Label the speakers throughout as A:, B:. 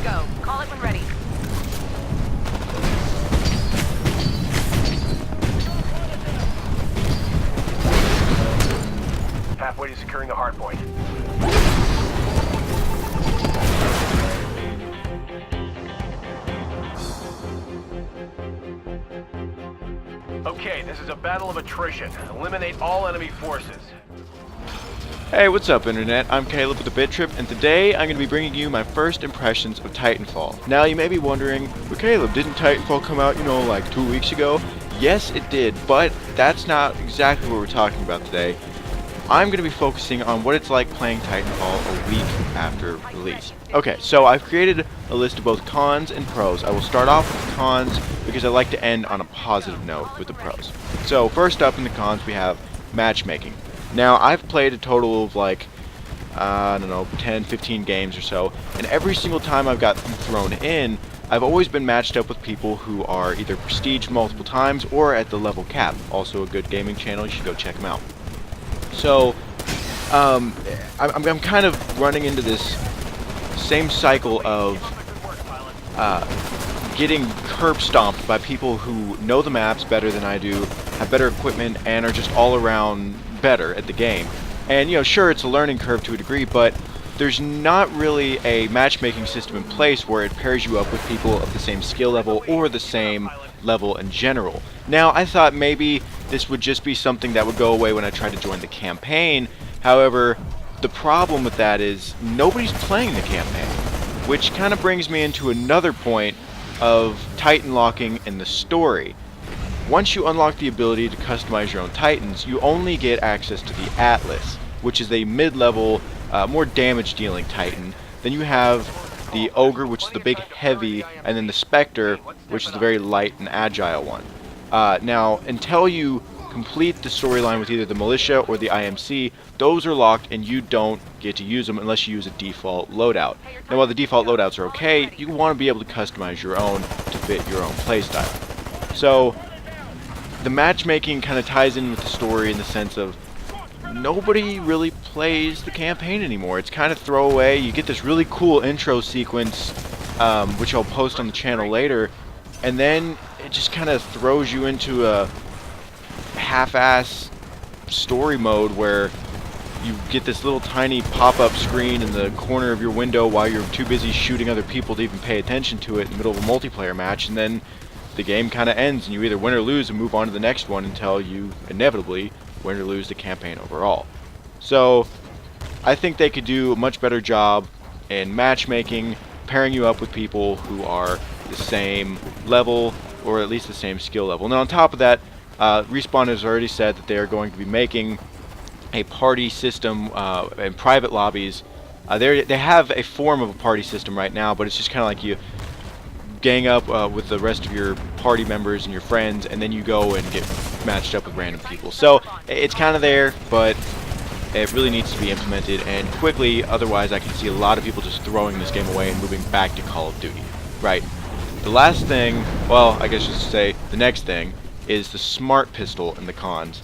A: go. Call it when ready.
B: Halfway to securing the hard point. Okay, this is a battle of attrition. Eliminate all enemy forces.
C: Hey, what's up Internet? I'm Caleb with the Bit Trip, and today I'm going to be bringing you my first impressions of Titanfall. Now you may be wondering, but Caleb, didn't Titanfall come out, like 2 weeks ago? Yes, it did, but that's not exactly what we're talking about today. I'm going to be focusing on what it's like playing Titanfall a week after release. Okay, so I've created a list of both cons and pros. I will start off with the cons because I like to end on a positive note with the pros. So first up in the cons we have matchmaking. Now I've played a total of like, I don't know, 10, 15 games or so, and every single time I've got thrown in, I've always been matched up with people who are either prestiged multiple times or at the level cap. Also a good gaming channel, you should go check them out. So, I'm kind of running into this same cycle of getting curb stomped by people who know the maps better than I do, have better equipment, and are just all around better at the game. And, sure, it's a learning curve to a degree, but there's not really a matchmaking system in place where it pairs you up with people of the same skill level or the same level in general. Now, I thought maybe this would just be something that would go away when I tried to join the campaign. However, the problem with that is nobody's playing the campaign, which kind of brings me into another point of Titan locking in the story. Once you unlock the ability to customize your own Titans, you only get access to the Atlas, which is a mid-level, more damage-dealing Titan. Then you have the Ogre, which is the big heavy, and then the Spectre, which is the very light and agile one. Now, until you complete the storyline with either the Militia or the IMC, those are locked and you don't get to use them unless you use a default loadout. Now, while the default loadouts are okay, you want to be able to customize your own to fit your own playstyle. So, the matchmaking kind of ties in with the story in the sense of nobody really plays the campaign anymore. It's kind of throwaway. You get this really cool intro sequence, which I'll post on the channel later, and then it just kind of throws you into a half-ass story mode where you get this little tiny pop-up screen in the corner of your window while you're too busy shooting other people to even pay attention to it in the middle of a multiplayer match, and then the game kind of ends and you either win or lose and move on to the next one until you inevitably win or lose the campaign overall. So I think they could do a much better job in matchmaking, pairing you up with people who are the same level or at least the same skill level. Now on top of that, Respawn has already said that they are going to be making a party system and private lobbies. They have a form of a party system right now, but it's just kind of like you gang up with the rest of your party members and your friends, and then you go and get matched up with random people. So it's kind of there, but it really needs to be implemented and quickly, otherwise I can see a lot of people just throwing this game away and moving back to Call of Duty. Right. The last thing, well, I guess just to say, the next thing is the smart pistol in the cons.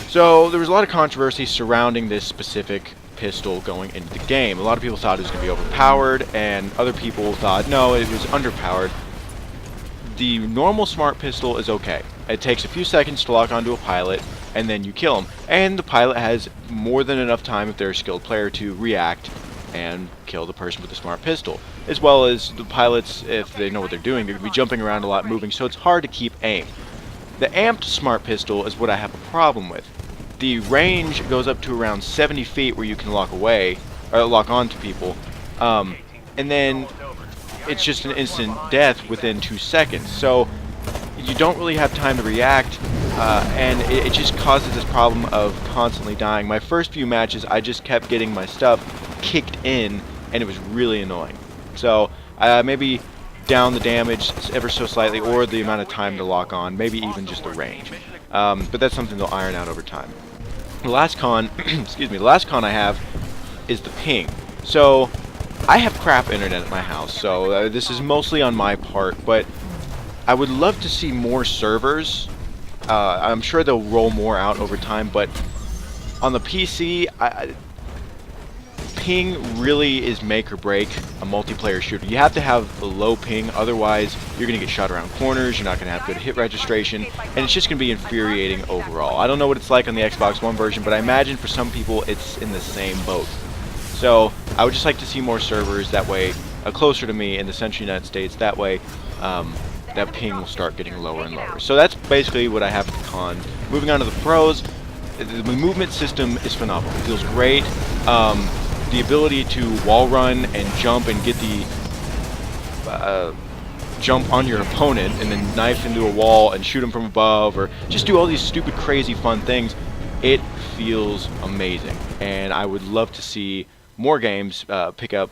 C: So there was a lot of controversy surrounding this specific pistol going into the game. A lot of people thought it was going to be overpowered, and other people thought, no, it was underpowered. The normal smart pistol is okay. It takes a few seconds to lock onto a pilot, and then you kill him. And the pilot has more than enough time, if they're a skilled player, to react and kill the person with the smart pistol. As well as the pilots, if they know what they're doing, they're going to be jumping around a lot, moving, so it's hard to keep aim. The amped smart pistol is what I have a problem with. The range goes up to around 70 feet where you can lock away, or lock onto people, and then it's just an instant death within 2 seconds. So you don't really have time to react, and it just causes this problem of constantly dying. My first few matches, I just kept getting my stuff kicked in, and it was really annoying. So maybe down the damage ever so slightly, or the amount of time to lock on, maybe even just the range. But that's something they'll iron out over time. The last con, excuse me, the last con I have is the ping. So I have crap internet at my house, so this is mostly on my part, but I would love to see more servers. I'm sure they'll roll more out over time, but on the PC, ping really is make or break a multiplayer shooter. You have to have a low ping, otherwise you're going to get shot around corners, you're not going to have good hit registration, and it's just going to be infuriating overall. I don't know what it's like on the Xbox One version, but I imagine for some people it's in the same boat. So I would just like to see more servers, that way, closer to me in the central United States, that way that ping will start getting lower and lower. So that's basically what I have at the con. Moving on to the pros, the movement system is phenomenal. It feels great. The ability to wall run and jump and get the jump on your opponent and then knife into a wall and shoot him from above, or just do all these stupid, crazy, fun things, it feels amazing. And I would love to see more games pick up,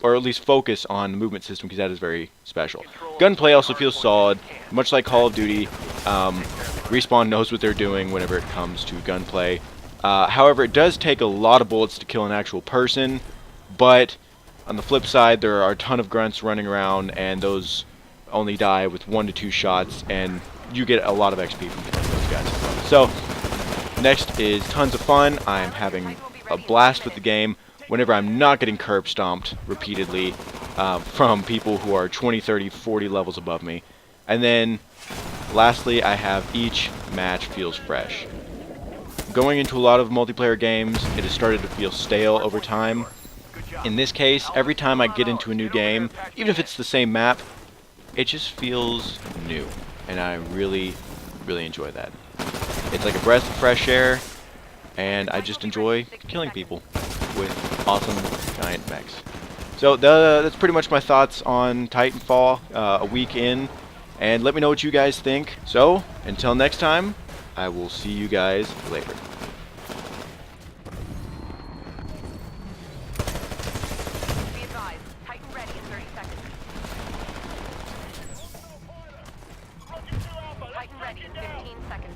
C: or at least focus on the movement system, because that is very special. Gunplay also feels solid, much like Call of Duty. Respawn knows what they're doing whenever it comes to gunplay. However, it does take a lot of bullets to kill an actual person, but on the flip side, there are a ton of grunts running around, and those only die with 1 to 2 shots, and you get a lot of XP from killing those guys. So, next is tons of fun. I'm having a blast with the game whenever I'm not getting curb stomped repeatedly from people who are 20, 30, 40 levels above me. And then, lastly, I have each match feels fresh. Going into a lot of multiplayer games, it has started to feel stale over time. In this case, every time I get into a new game, even if it's the same map, it just feels new. And I really, really enjoy that. It's like a breath of fresh air, and I just enjoy killing people with awesome giant mechs. So that's pretty much my thoughts on Titanfall a week in, and let me know what you guys think. So until next time, I will see you guys later.
A: Be advised, Titan ready in 30 seconds. Titan ready in 15 seconds.